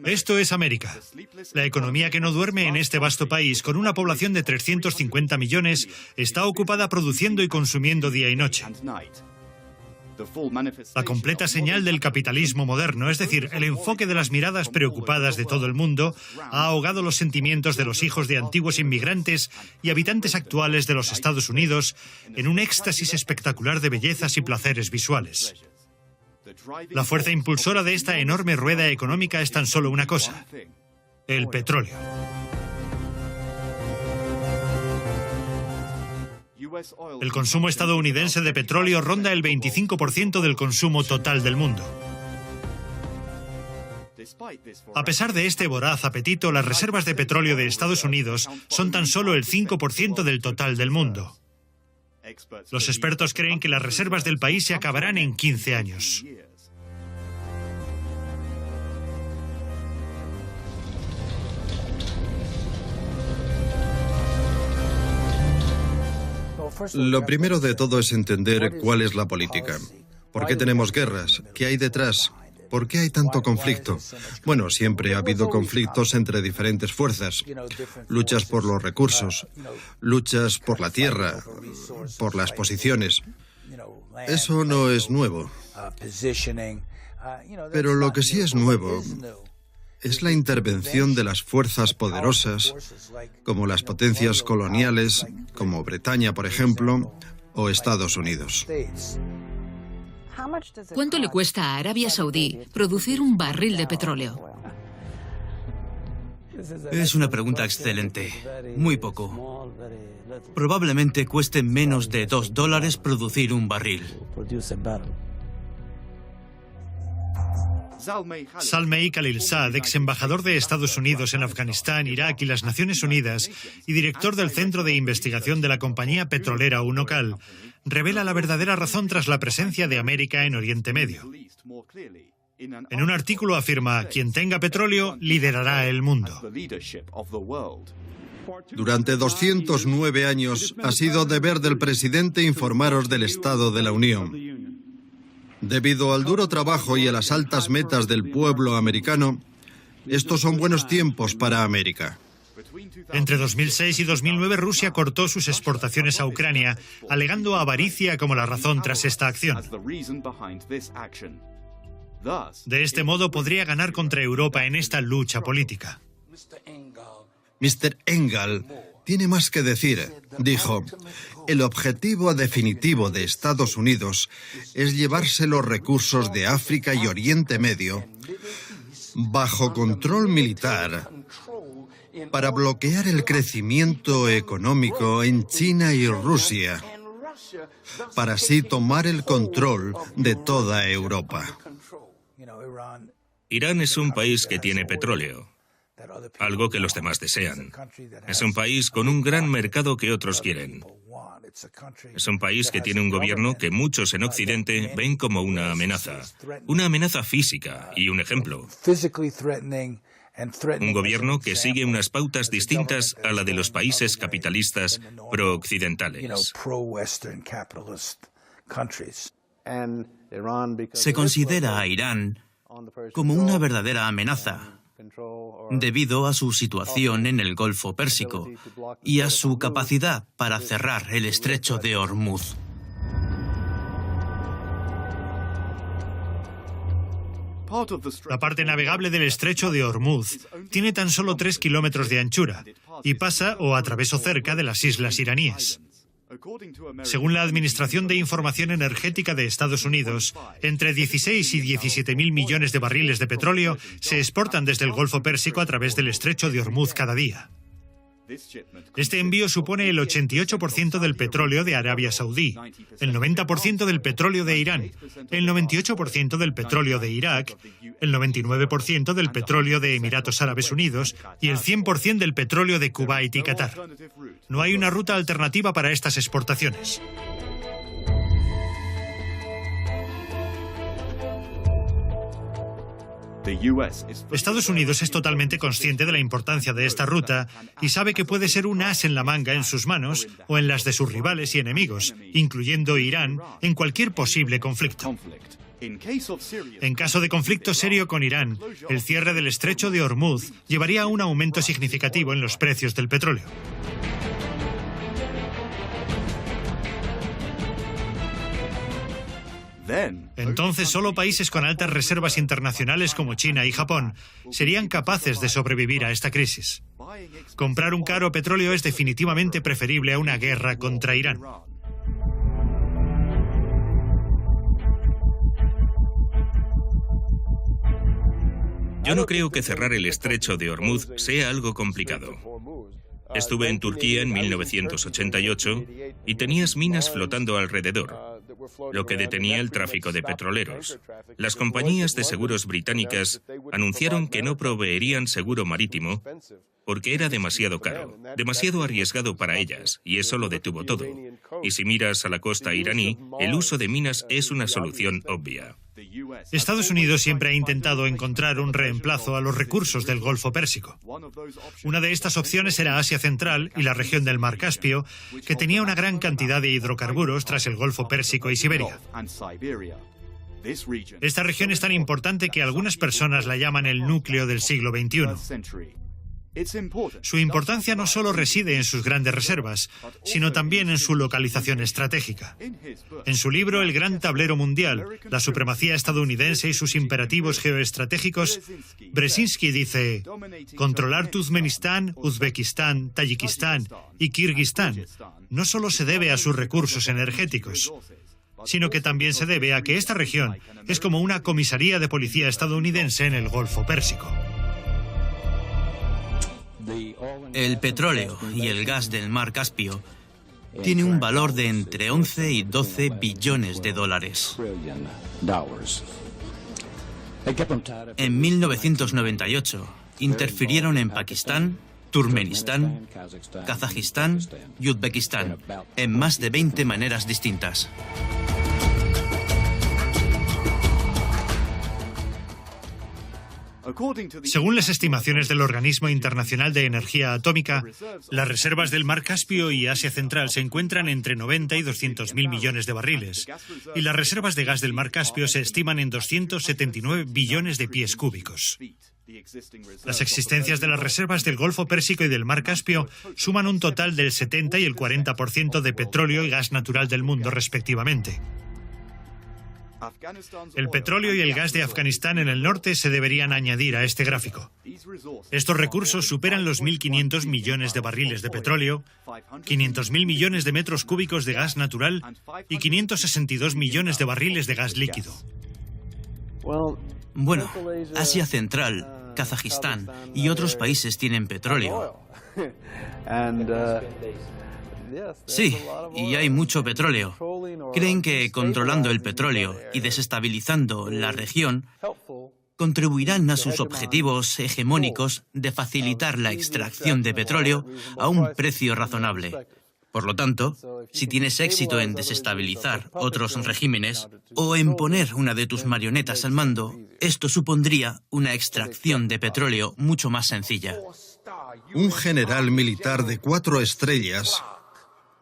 Esto es América. La economía que no duerme en este vasto país, con una población de 350 millones, está ocupada produciendo y consumiendo día y noche. La completa señal del capitalismo moderno, es decir, el enfoque de las miradas preocupadas de todo el mundo, ha ahogado los sentimientos de los hijos de antiguos inmigrantes y habitantes actuales de los Estados Unidos en un éxtasis espectacular de bellezas y placeres visuales. La fuerza impulsora de esta enorme rueda económica es tan solo una cosa: el petróleo. El consumo estadounidense de petróleo ronda el 25% del consumo total del mundo. A pesar de este voraz apetito, las reservas de petróleo de Estados Unidos son tan solo el 5% del total del mundo. Los expertos creen que las reservas del país se acabarán en 15 años. Lo primero de todo es entender cuál es la política. ¿Por qué tenemos guerras? ¿Qué hay detrás? ¿Por qué hay tanto conflicto? Bueno, siempre ha habido conflictos entre diferentes fuerzas. Luchas por los recursos, luchas por la tierra, por las posiciones. Eso no es nuevo. Pero lo que sí es nuevo es la intervención de las fuerzas poderosas, como las potencias coloniales, como Bretaña, por ejemplo, o Estados Unidos. ¿Cuánto le cuesta a Arabia Saudí producir un barril de petróleo? Es una pregunta excelente. Muy poco. Probablemente cueste menos de $2 producir un barril. Zalmay Khalilzad, ex embajador de Estados Unidos en Afganistán, Irak y las Naciones Unidas y director del Centro de Investigación de la compañía petrolera Unocal, revela la verdadera razón tras la presencia de América en Oriente Medio. En un artículo afirma: quien tenga petróleo liderará el mundo. Durante 209 años ha sido deber del presidente informaros del estado de la Unión. Debido al duro trabajo y a las altas metas del pueblo americano, estos son buenos tiempos para América. Entre 2006 y 2009, Rusia cortó sus exportaciones a Ucrania, alegando avaricia como la razón tras esta acción. De este modo, podría ganar contra Europa en esta lucha política. Mr. Engel tiene más que decir. Dijo: el objetivo definitivo de Estados Unidos es llevarse los recursos de África y Oriente Medio bajo control militar para bloquear el crecimiento económico en China y Rusia, para así tomar el control de toda Europa. Irán es un país que tiene petróleo, algo que los demás desean. Es un país con un gran mercado que otros quieren. Es un país que tiene un gobierno que muchos en Occidente ven como una amenaza física y un ejemplo. Un gobierno que sigue unas pautas distintas a la de los países capitalistas pro-occidentales. Se considera a Irán como una verdadera amenaza, debido a su situación en el Golfo Pérsico y a su capacidad para cerrar el estrecho de Hormuz. La parte navegable del estrecho de Hormuz tiene tan solo 3 kilómetros de anchura y pasa o a través o cerca de las islas iraníes. Según la Administración de Información Energética de Estados Unidos, entre 16 y 17.000 millones de barriles de petróleo se exportan desde el Golfo Pérsico a través del estrecho de Hormuz cada día. Este envío supone el 88% del petróleo de Arabia Saudí, el 90% del petróleo de Irán, el 98% del petróleo de Irak, el 99% del petróleo de Emiratos Árabes Unidos y el 100% del petróleo de Kuwait y Qatar. No hay una ruta alternativa para estas exportaciones. Estados Unidos es totalmente consciente de la importancia de esta ruta y sabe que puede ser un as en la manga en sus manos o en las de sus rivales y enemigos, incluyendo Irán, en cualquier posible conflicto. En caso de conflicto serio con Irán, el cierre del estrecho de Hormuz llevaría a un aumento significativo en los precios del petróleo. Entonces, solo países con altas reservas internacionales como China y Japón serían capaces de sobrevivir a esta crisis. Comprar un caro petróleo es definitivamente preferible a una guerra contra Irán. Yo no creo que cerrar el estrecho de Hormuz sea algo complicado. Estuve en Turquía en 1988 y tenías minas flotando alrededor, lo que detenía el tráfico de petroleros. Las compañías de seguros británicas anunciaron que no proveerían seguro marítimo porque era demasiado caro, demasiado arriesgado para ellas, y eso lo detuvo todo. Y si miras a la costa iraní, el uso de minas es una solución obvia. Estados Unidos siempre ha intentado encontrar un reemplazo a los recursos del Golfo Pérsico. Una de estas opciones era Asia Central y la región del Mar Caspio, que tenía una gran cantidad de hidrocarburos tras el Golfo Pérsico y Siberia. Esta región es tan importante que algunas personas la llaman el núcleo del siglo XXI. Su importancia no solo reside en sus grandes reservas, sino también en su localización estratégica. En su libro El Gran Tablero Mundial, la supremacía estadounidense y sus imperativos geoestratégicos, Brzezinski dice: controlar Turkmenistán, Uzbekistán, Tayikistán y Kirguistán no solo se debe a sus recursos energéticos, sino que también se debe a que esta región es como una comisaría de policía estadounidense en el Golfo Pérsico. El petróleo y el gas del Mar Caspio tiene un valor de entre 11 y 12 billones de dólares. En 1998 interfirieron en Pakistán, Turkmenistán, Kazajistán y Uzbekistán en más de 20 maneras distintas. Según las estimaciones del Organismo Internacional de Energía Atómica, las reservas del Mar Caspio y Asia Central se encuentran entre 90 y 200.000 millones de barriles, y las reservas de gas del Mar Caspio se estiman en 279 billones de pies cúbicos. Las existencias de las reservas del Golfo Pérsico y del Mar Caspio suman un total del 70 y el 40% de petróleo y gas natural del mundo, respectivamente. El petróleo y el gas de Afganistán en el norte se deberían añadir a este gráfico. Estos recursos superan los 1.500 millones de barriles de petróleo, 500.000 millones de metros cúbicos de gas natural y 562 millones de barriles de gas líquido. Bueno, Asia Central, Kazajistán y otros países tienen petróleo. Sí, y hay mucho petróleo. Creen que controlando el petróleo y desestabilizando la región contribuirán a sus objetivos hegemónicos de facilitar la extracción de petróleo a un precio razonable. Por lo tanto, si tienes éxito en desestabilizar otros regímenes o en poner una de tus marionetas al mando, esto supondría una extracción de petróleo mucho más sencilla. Un general militar de 4 estrellas,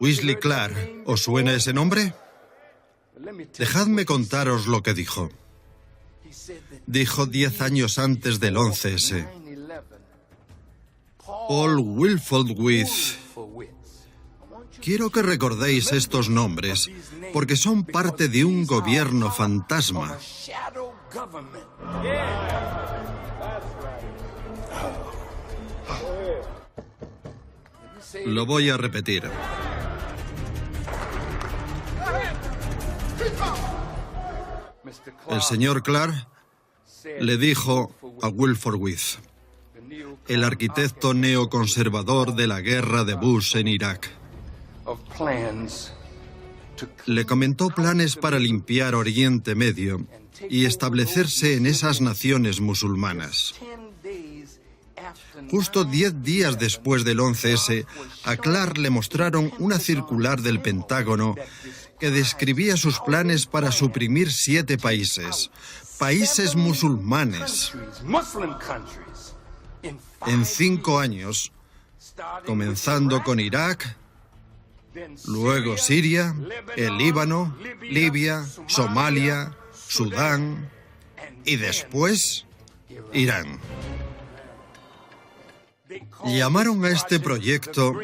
Wesley Clark, ¿os suena ese nombre? Dejadme contaros lo que dijo. Dijo 10 años antes del 11S. Paul Wolfowitz. Quiero que recordéis estos nombres, porque son parte de un gobierno fantasma. Lo voy a repetir. El señor Clark le dijo a Wolfowitz, el arquitecto neoconservador de la guerra de Bush en Irak. Le comentó planes para limpiar Oriente Medio y establecerse en esas naciones musulmanas. Justo 10 días después del 11S, a Clark le mostraron una circular del Pentágono que describía sus planes para suprimir 7 países musulmanes. En 5 años, comenzando con Irak, luego Siria, el Líbano, Libia, Somalia, Sudán y después Irán. Llamaron a este proyecto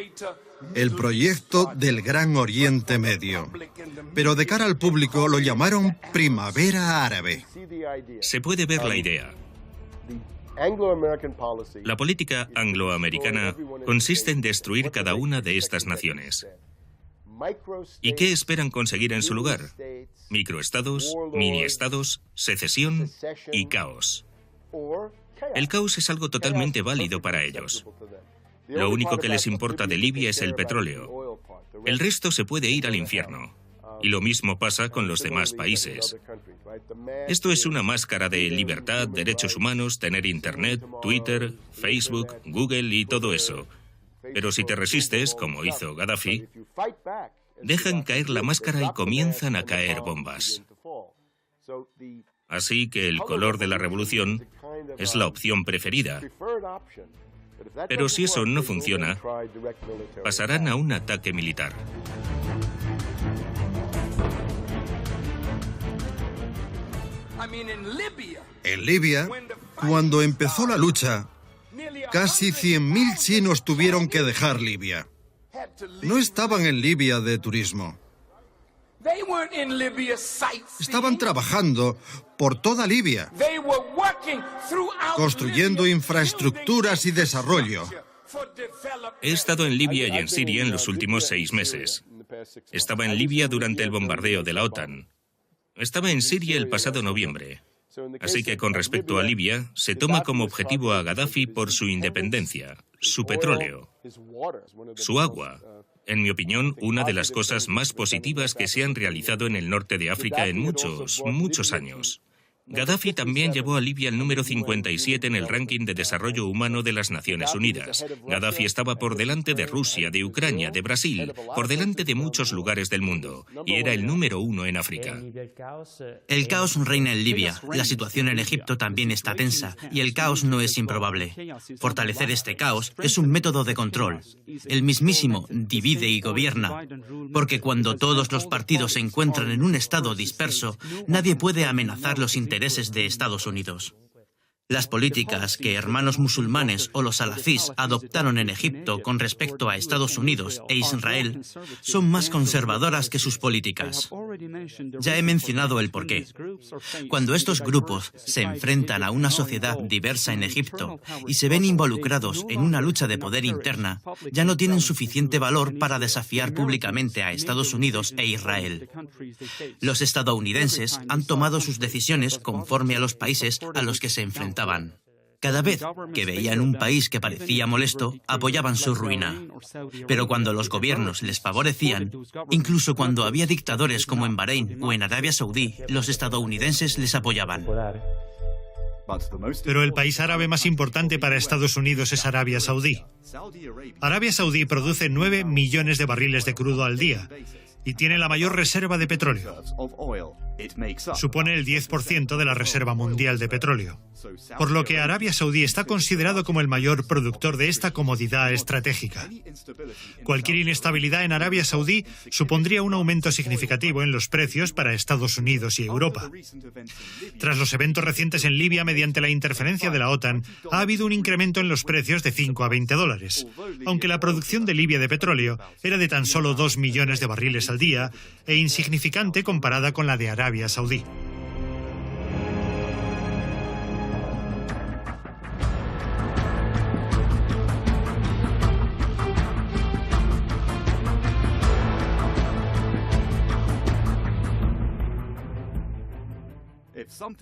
el proyecto del Gran Oriente Medio, pero de cara al público lo llamaron Primavera Árabe. Se puede ver la idea. La política angloamericana consiste en destruir cada una de estas naciones. ¿Y qué esperan conseguir en su lugar? Microestados, miniestados, secesión y caos. El caos es algo totalmente válido para ellos. Lo único que les importa de Libia es el petróleo. El resto se puede ir al infierno. Y lo mismo pasa con los demás países. Esto es una máscara de libertad, derechos humanos, tener Internet, Twitter, Facebook, Google y todo eso. Pero si te resistes, como hizo Gaddafi, dejan caer la máscara y comienzan a caer bombas. Así que el color de la revolución es la opción preferida. Pero si eso no funciona, pasarán a un ataque militar. En Libia, cuando empezó la lucha, casi 100.000 chinos tuvieron que dejar Libia. No estaban en Libia de turismo. Estaban trabajando por toda Libia, construyendo infraestructuras y desarrollo. He estado en Libia y en Siria en los últimos 6 meses. Estaba en Libia durante el bombardeo de la OTAN. Estaba en Siria el pasado noviembre. Así que con respecto a Libia, se toma como objetivo a Gaddafi por su independencia, su petróleo, su agua. En mi opinión, una de las cosas más positivas que se han realizado en el norte de África en muchos años. Gaddafi también llevó a Libia el número 57 en el ranking de desarrollo humano de las Naciones Unidas. Gaddafi estaba por delante de Rusia, de Ucrania, de Brasil, por delante de muchos lugares del mundo, y era el número 1 en África. El caos reina en Libia, la situación en Egipto también está tensa, y el caos no es improbable. Fortalecer este caos es un método de control. El mismísimo divide y gobierna, porque cuando todos los partidos se encuentran en un estado disperso, nadie puede amenazar los intereses de Estados Unidos. Las políticas que hermanos musulmanes o los salafís adoptaron en Egipto con respecto a Estados Unidos e Israel son más conservadoras que sus políticas. Ya he mencionado el porqué. Cuando estos grupos se enfrentan a una sociedad diversa en Egipto y se ven involucrados en una lucha de poder interna, ya no tienen suficiente valor para desafiar públicamente a Estados Unidos e Israel. Los estadounidenses han tomado sus decisiones conforme a los países a los que se enfrentan. Cada vez que veían un país que parecía molesto, apoyaban su ruina. Pero cuando los gobiernos les favorecían, incluso cuando había dictadores como en Bahrein o en Arabia Saudí, los estadounidenses les apoyaban. Pero el país árabe más importante para Estados Unidos es Arabia Saudí. Arabia Saudí produce 9 millones de barriles de crudo al día y tiene la mayor reserva de petróleo. Supone el 10% de la reserva mundial de petróleo. Por lo que Arabia Saudí está considerado como el mayor productor de esta comodidad estratégica. Cualquier inestabilidad en Arabia Saudí supondría un aumento significativo en los precios para Estados Unidos y Europa. Tras los eventos recientes en Libia, mediante la interferencia de la OTAN, ha habido un incremento en los precios de 5 a 20 dólares, aunque la producción de Libia de petróleo era de tan solo 2 millones de barriles al día e insignificante comparada con la de Arabia Saudí.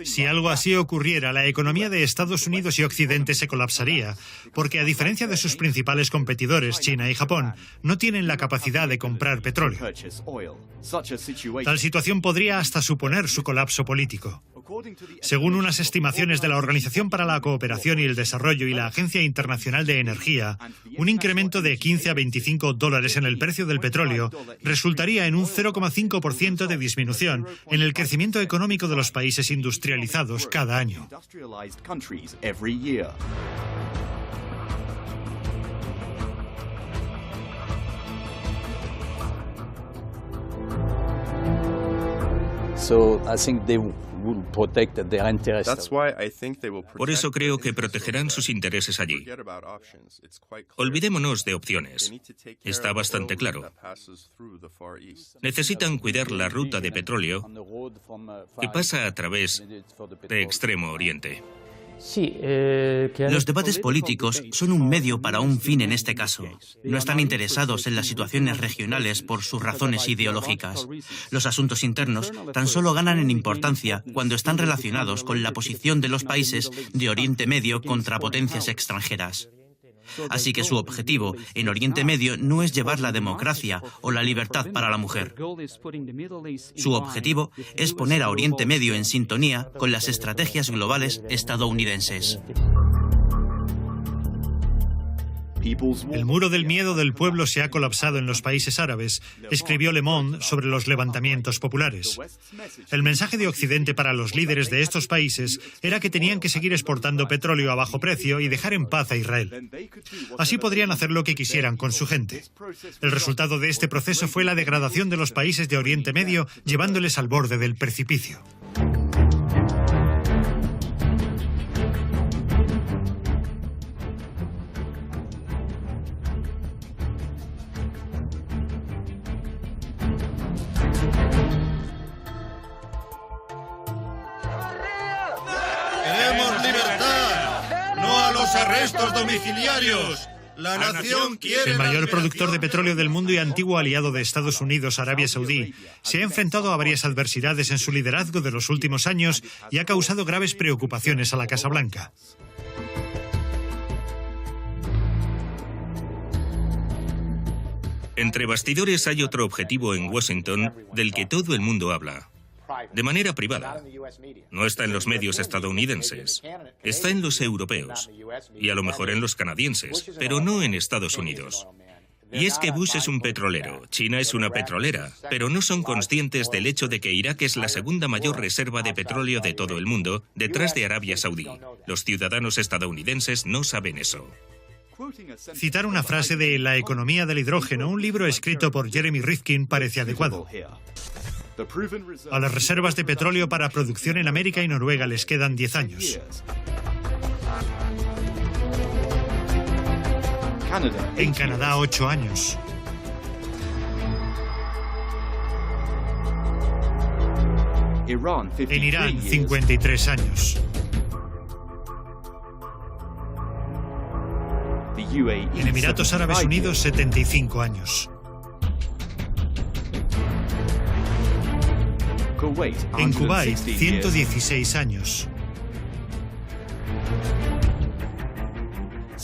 Si algo así ocurriera, la economía de Estados Unidos y Occidente se colapsaría, porque a diferencia de sus principales competidores, China y Japón, no tienen la capacidad de comprar petróleo. Tal situación podría hasta suponer su colapso político. Según unas estimaciones de la Organización para la Cooperación y el Desarrollo y la Agencia Internacional de Energía, un incremento de 15 a 25 dólares en el precio del petróleo resultaría en un 0,5% de disminución en el crecimiento económico de los países industrializados cada año. Por eso creo que protegerán sus intereses allí. Olvidémonos de opciones. Está bastante claro. Necesitan cuidar la ruta de petróleo que pasa a través de Extremo Oriente. Los debates políticos son un medio para un fin en este caso. No están interesados en las situaciones regionales por sus razones ideológicas. Los asuntos internos tan solo ganan en importancia cuando están relacionados con la posición de los países de Oriente Medio contra potencias extranjeras. Así que su objetivo en Oriente Medio no es llevar la democracia o la libertad para la mujer. Su objetivo es poner a Oriente Medio en sintonía con las estrategias globales estadounidenses. El muro del miedo del pueblo se ha colapsado en los países árabes, escribió Le Monde sobre los levantamientos populares. El mensaje de Occidente para los líderes de estos países era que tenían que seguir exportando petróleo a bajo precio y dejar en paz a Israel. Así podrían hacer lo que quisieran con su gente. El resultado de este proceso fue la degradación de los países de Oriente Medio, llevándoles al borde del precipicio. ¡Queremos libertad! ¡No a los arrestos domiciliarios! La nación quiere... El mayor productor de petróleo del mundo y antiguo aliado de Estados Unidos, Arabia Saudí, se ha enfrentado a varias adversidades en su liderazgo de los últimos años y ha causado graves preocupaciones a la Casa Blanca. Entre bastidores hay otro objetivo en Washington del que todo el mundo habla. De manera privada. No está en los medios estadounidenses. Está en los europeos. Y a lo mejor en los canadienses. Pero no en Estados Unidos. Y es que Bush es un petrolero, China es una petrolera, pero no son conscientes del hecho de que Irak es la segunda mayor reserva de petróleo de todo el mundo, detrás de Arabia Saudí. Los ciudadanos estadounidenses no saben eso. Citar una frase de La economía del hidrógeno, un libro escrito por Jeremy Rifkin, parece adecuado. A las reservas de petróleo para producción en América y Noruega les quedan 10 años. En Canadá, 8 años. En Irán, 53 años. En Emiratos Árabes Unidos, 75 años. En Kuwait, 116 años.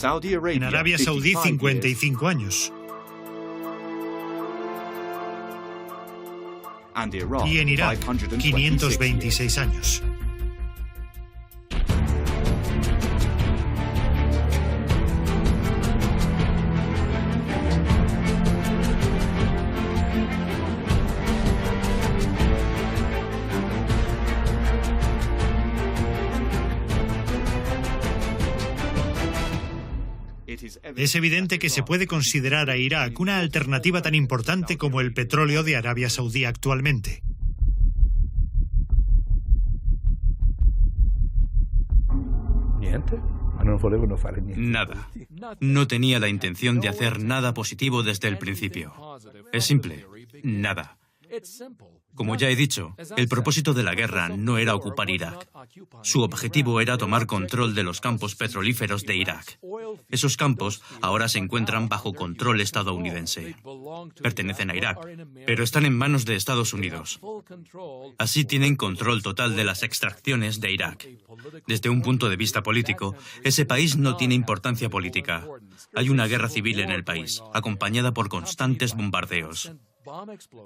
En Arabia Saudí, 55 años. Y en Irak, 526 años. Es evidente que se puede considerar a Irak una alternativa tan importante como el petróleo de Arabia Saudí actualmente. Nada. No tenía la intención de hacer nada positivo desde el principio. Es simple. Nada. Como ya he dicho, el propósito de la guerra no era ocupar Irak. Su objetivo era tomar control de los campos petrolíferos de Irak. Esos campos ahora se encuentran bajo control estadounidense. Pertenecen a Irak, pero están en manos de Estados Unidos. Así tienen control total de las extracciones de Irak. Desde un punto de vista político, ese país no tiene importancia política. Hay una guerra civil en el país, acompañada por constantes bombardeos.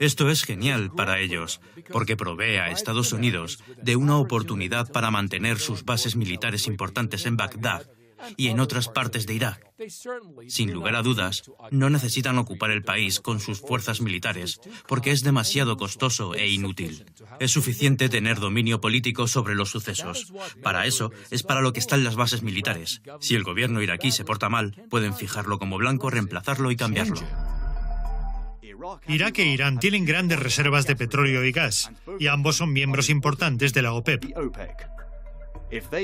Esto es genial para ellos, porque provee a Estados Unidos de una oportunidad para mantener sus bases militares importantes en Bagdad y en otras partes de Irak. Sin lugar a dudas, no necesitan ocupar el país con sus fuerzas militares, porque es demasiado costoso e inútil. Es suficiente tener dominio político sobre los sucesos. Para eso es para lo que están las bases militares. Si el gobierno iraquí se porta mal, pueden fijarlo como blanco, reemplazarlo y cambiarlo. Irak e Irán tienen grandes reservas de petróleo y gas, y ambos son miembros importantes de la OPEP.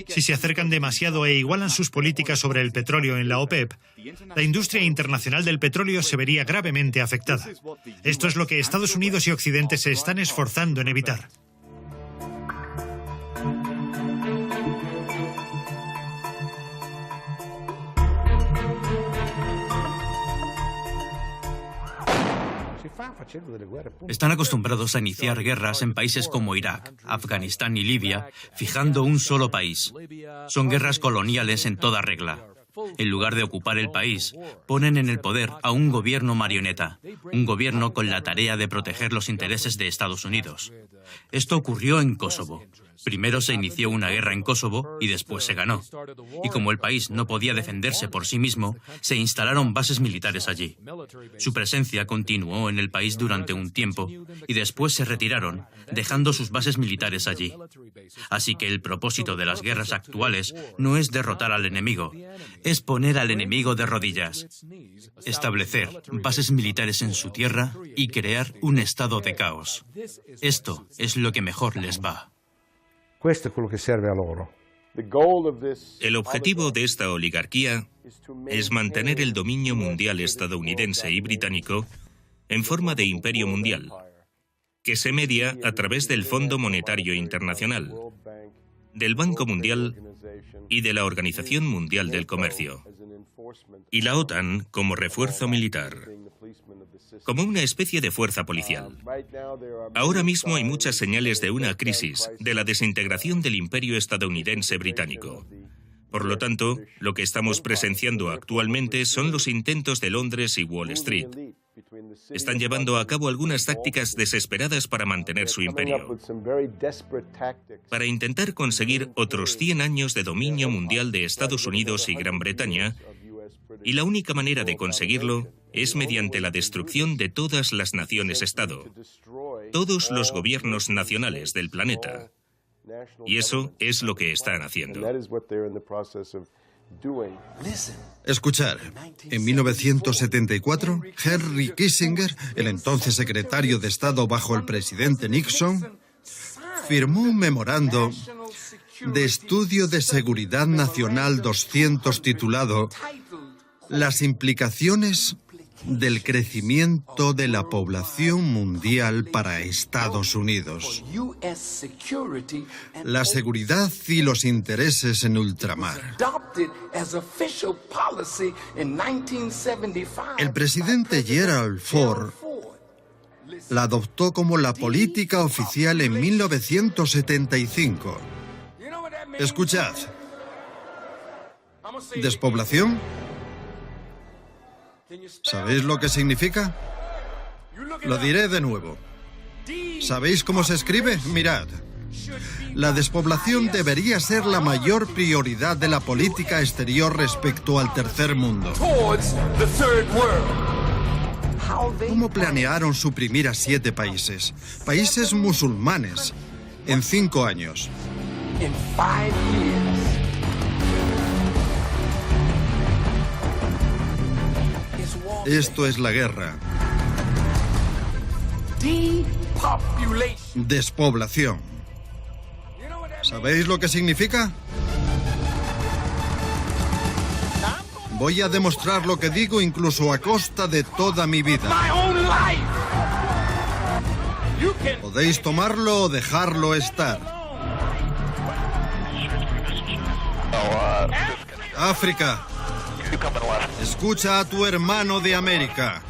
Si se acercan demasiado e igualan sus políticas sobre el petróleo en la OPEP, la industria internacional del petróleo se vería gravemente afectada. Esto es lo que Estados Unidos y Occidente se están esforzando en evitar. Están acostumbrados a iniciar guerras en países como Irak, Afganistán y Libia, fijando un solo país. Son guerras coloniales en toda regla. En lugar de ocupar el país, ponen en el poder a un gobierno marioneta, un gobierno con la tarea de proteger los intereses de Estados Unidos. Esto ocurrió en Kosovo. Primero se inició una guerra en Kosovo y después se ganó. Y como el país no podía defenderse por sí mismo, se instalaron bases militares allí. Su presencia continuó en el país durante un tiempo y después se retiraron, dejando sus bases militares allí. Así que el propósito de las guerras actuales no es derrotar al enemigo, es poner al enemigo de rodillas, establecer bases militares en su tierra y crear un estado de caos. Esto es lo que mejor les va. El objetivo de esta oligarquía es mantener el dominio mundial estadounidense y británico en forma de imperio mundial, que se media a través del Fondo Monetario Internacional, del Banco Mundial y de la Organización Mundial del Comercio, y la OTAN como refuerzo militar, como una especie de fuerza policial. Ahora mismo hay muchas señales de una crisis, de la desintegración del imperio estadounidense británico. Por lo tanto, lo que estamos presenciando actualmente son los intentos de Londres y Wall Street. Están llevando a cabo algunas tácticas desesperadas para mantener su imperio, para intentar conseguir otros 100 años de dominio mundial de Estados Unidos y Gran Bretaña, y la única manera de conseguirlo es mediante la destrucción de todas las naciones-estado, todos los gobiernos nacionales del planeta. Y eso es lo que están haciendo. Escuchar. En 1974, Henry Kissinger, el entonces secretario de Estado bajo el presidente Nixon, firmó un memorando de estudio de seguridad nacional 200 titulado Las implicaciones del crecimiento de la población mundial para Estados Unidos, la seguridad y los intereses en ultramar. El presidente Gerald Ford la adoptó como la política oficial en 1975. Escuchad. ¿Despoblación? ¿Sabéis lo que significa? Lo diré de nuevo. ¿Sabéis cómo se escribe? Mirad. La despoblación debería ser la mayor prioridad de la política exterior respecto al tercer mundo. ¿Cómo planearon suprimir a 7 países? Países musulmanes, en 5 años. Esto es la guerra. Despoblación. ¿Sabéis lo que significa? Voy a demostrar lo que digo incluso a costa de toda mi vida. Podéis tomarlo o dejarlo estar. África. Escucha a tu hermano de América.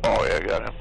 Oh, yeah, I got him.